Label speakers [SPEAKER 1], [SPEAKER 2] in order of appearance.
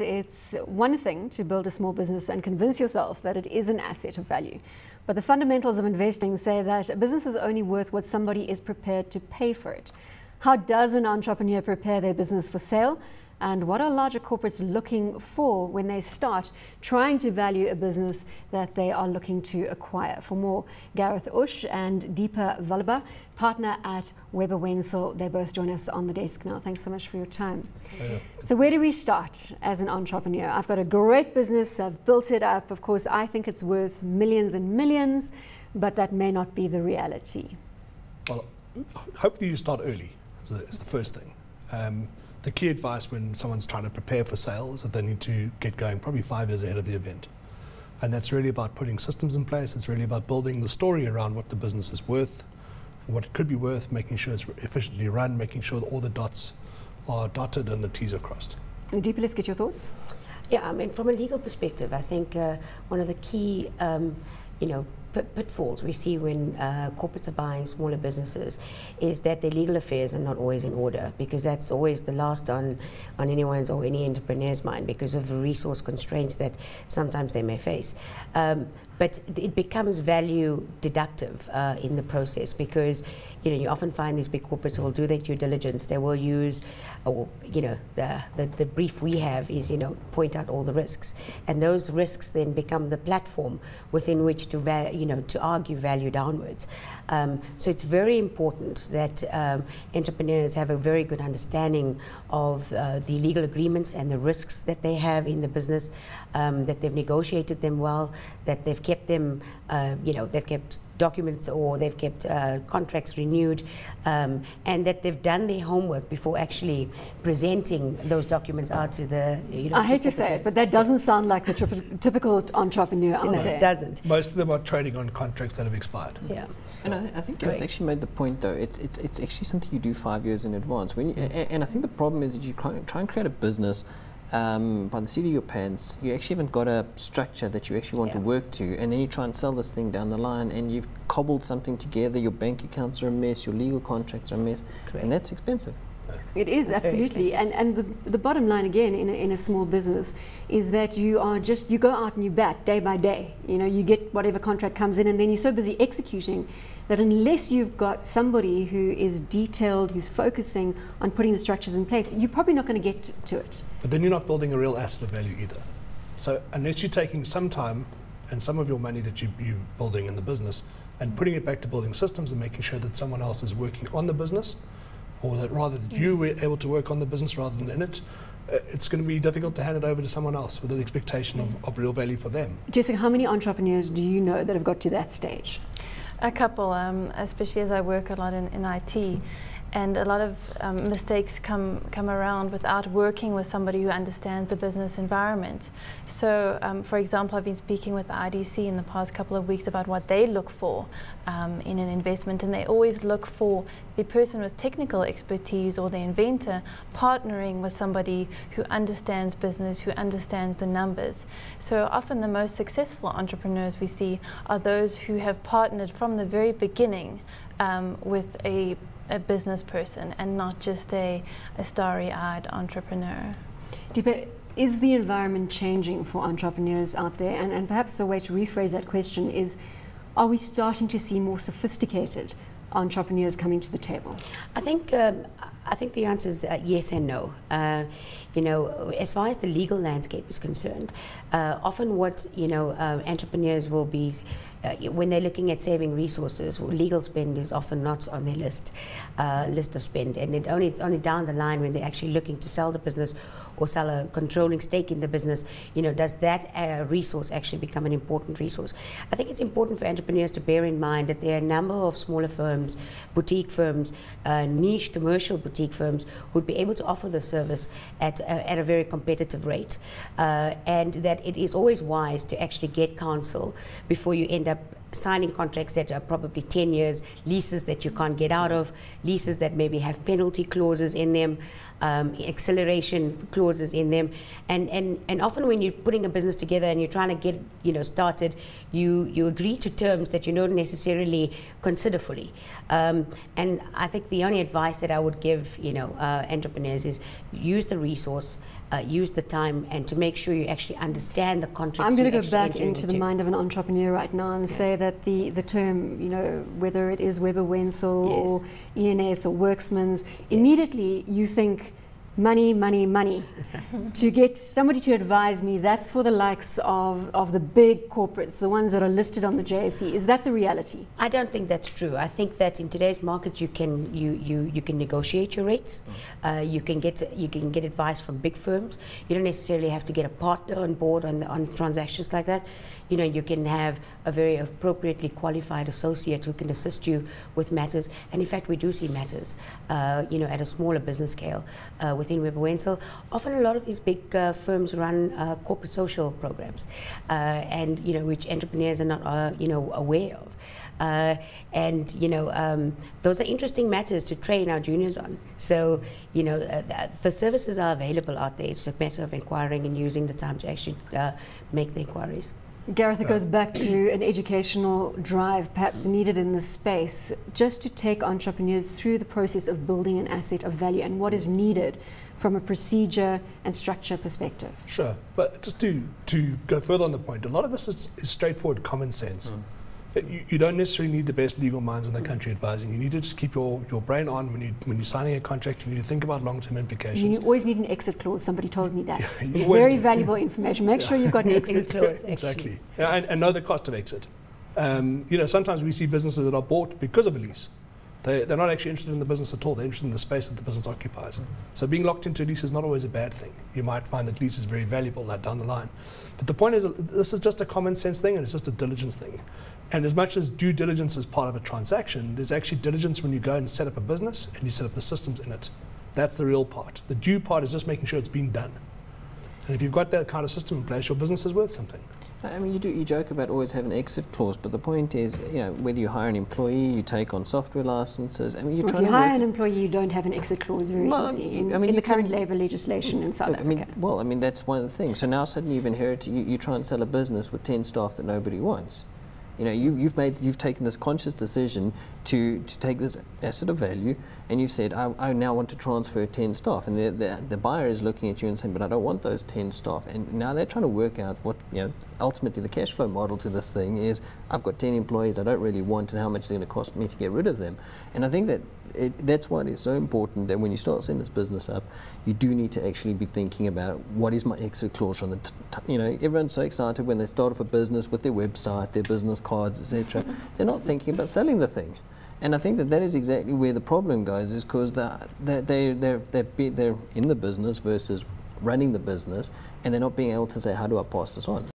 [SPEAKER 1] entrepreneurs, it's one thing to build a small business and convince yourself that it is an asset of value. But the fundamentals of investing say that a business is only worth what somebody is prepared to pay for it. How does an entrepreneur prepare their business for sale? And what are larger corporates looking for when they start trying to value a business that they are looking to acquire? For more, Gareth Ochse and Deepa Vallabh, partner at Webber Wentzel, they both join us on the desk now. Thanks so much for your time.
[SPEAKER 2] Yeah.
[SPEAKER 1] So where do we start as an entrepreneur? I've got a great business, I've built it up. Of course, I think it's worth millions and millions, but that may not be the reality.
[SPEAKER 2] Well, hopefully you start early, is the first thing. The key advice when someone's trying to prepare for sale is that they need to get going probably 5 years ahead of the event. And that's really about putting systems in place. It's really about building the story around what the business is worth, what it could be worth, making sure it's efficiently run, making sure that all the dots are dotted and the T's are crossed.
[SPEAKER 1] Deepa, let's get your thoughts.
[SPEAKER 3] Yeah, I mean, from a legal perspective, I think one of the key, pitfalls we see when corporates are buying smaller businesses is that their legal affairs are not always in order, because that's always the last on anyone's or any entrepreneur's mind because of the resource constraints that sometimes they may face. But it becomes value deductive in the process, because you often find these big corporates will do their due diligence. They will use, the brief we have is point out all the risks, and those risks then become the platform within which to to argue value downwards. So it's very important that entrepreneurs have a very good understanding of the legal agreements and the risks that they have in the business, that they've negotiated them well, that they've kept them, they've kept documents or they've kept contracts renewed, and that they've done their homework before actually presenting those documents out to the,
[SPEAKER 1] I hate to say it, but that doesn't sound like the typical entrepreneur out
[SPEAKER 3] no,
[SPEAKER 1] there.
[SPEAKER 3] It doesn't.
[SPEAKER 2] Most of them are trading on contracts that have expired.
[SPEAKER 3] Yeah.
[SPEAKER 4] And I think Gareth actually made the point, though. It's actually something you do 5 years in advance. When you, and I think the problem is that you try and create a business by the seat of your pants. You actually haven't got a structure that you actually want to work to, and then you try and sell this thing down the line, and you've cobbled something together. Your bank accounts are a mess. Your legal contracts are a mess, and that's expensive.
[SPEAKER 1] It is, absolutely, and the bottom line again in a small business is that you go out and you bat day by day. You get whatever contract comes in, and then you're so busy executing that unless you've got somebody who is detailed, who's focusing on putting the structures in place, you're probably not going to get to it.
[SPEAKER 2] But then you're not building a real asset of value either. So unless you're taking some time and some of your money that you're building in the business and putting it back to building systems and making sure that someone else is working on the business, or that rather that you were able to work on the business rather than in it, it's going to be difficult to hand it over to someone else with an expectation of real value for them.
[SPEAKER 1] Jessica, how many entrepreneurs do you know that have got to that stage?
[SPEAKER 5] A couple, especially as I work a lot in IT, and a lot of mistakes come around without working with somebody who understands the business environment. So, for example, I've been speaking with the IDC in the past couple of weeks about what they look for in an investment, and they always look for the person with technical expertise or the inventor partnering with somebody who understands business, who understands the numbers. So often the most successful entrepreneurs we see are those who have partnered from the very beginning with a business person and not just a starry-eyed entrepreneur.
[SPEAKER 1] Deepa, is the environment changing for entrepreneurs out there? And perhaps a way to rephrase that question is, are we starting to see more sophisticated entrepreneurs coming to the table?
[SPEAKER 3] I think the answer is yes and no. As far as the legal landscape is concerned, often what entrepreneurs will be when they're looking at saving resources, legal spend is often not on their list of spend, and it's only down the line when they're actually looking to sell the business or sell a controlling stake in the business, does that resource actually become an important resource. I think it's important for entrepreneurs to bear in mind that there are a number of smaller firms, boutique firms, niche commercial boutique firms who would be able to offer the service at a very competitive rate, and that it is always wise to actually get counsel before you end up signing contracts that are probably 10 years, leases that you can't get out of, leases that maybe have penalty clauses in them, acceleration clauses in them, and often when you're putting a business together and you're trying to get started, you agree to terms that you don't necessarily consider fully. And I think the only advice that I would give entrepreneurs is use the resource, use the time, and to make sure you actually understand the contracts.
[SPEAKER 1] I'm going to go back into the mind of an entrepreneur right now and say that the term, whether it is Webber Wentzel or ENS or Worksman's, immediately you think money, money, money. To get somebody to advise me, that's for the likes of the big corporates, the ones that are listed on the JSE. Is that the reality?
[SPEAKER 3] I don't think that's true. I think that in today's market, you can negotiate your rates. You can get advice from big firms. You don't necessarily have to get a partner on board on transactions like that. You can have a very appropriately qualified associate who can assist you with matters. And in fact, we do see matters, at a smaller business scale within Webber Wentzel. Often a lot of these big firms run corporate social programs, and which entrepreneurs are not aware of. Those are interesting matters to train our juniors on. So, the services are available out there. It's a matter of inquiring and using the time to actually make the inquiries.
[SPEAKER 1] Gareth, it goes back to an educational drive perhaps needed in this space, just to take entrepreneurs through the process of building an asset of value and what is needed from a procedure and structure perspective.
[SPEAKER 2] Sure, but just to go further on the point, a lot of this is straightforward common sense. You don't necessarily need the best legal minds in the country advising. You need to just keep your brain on when you're signing a contract. You need to think about long-term implications.
[SPEAKER 1] You always need an exit clause. Somebody told me that.
[SPEAKER 2] Yeah,
[SPEAKER 1] very valuable information. Make sure you've got an exit clause.
[SPEAKER 2] Exactly. And know the cost of exit. Sometimes we see businesses that are bought because of a lease. They're not actually interested in the business at all. They're interested in the space that the business occupies. So being locked into a lease is not always a bad thing. You might find that lease is very valuable down the line. But the point is, this is just a common sense thing, and it's just a diligence thing. And as much as due diligence is part of a transaction, there's actually diligence when you go and set up a business and you set up the systems in it. That's the real part. The due part is just making sure it's being done. And if you've got that kind of system in place, your business is worth something.
[SPEAKER 4] I mean, you joke about always having an exit clause, but the point is, whether you hire an employee, you take on software licenses. I mean,
[SPEAKER 1] if you hire an employee, you don't have an exit clause very easy in the current labour legislation in South Africa.
[SPEAKER 4] That's one of the things. So now suddenly you've inherited, you try and sell a business with 10 staff that nobody wants. You've taken this conscious decision to take this asset of value, and you've said, I now want to transfer 10 staff, and the buyer is looking at you and saying, but I don't want those 10 staff, and now they're trying to work out what, ultimately the cash flow model to this thing is, I've got 10 employees I don't really want, and how much is it going to cost me to get rid of them? And I think that that's why it is so important that when you start setting this business up, you do need to actually be thinking about what is my exit clause from the, everyone's so excited when they start off a business with their website, their business cards, etc. They're not thinking about selling the thing. And I think that is exactly where the problem goes, is because they're in the business versus running the business, and they're not being able to say, how do I pass this on?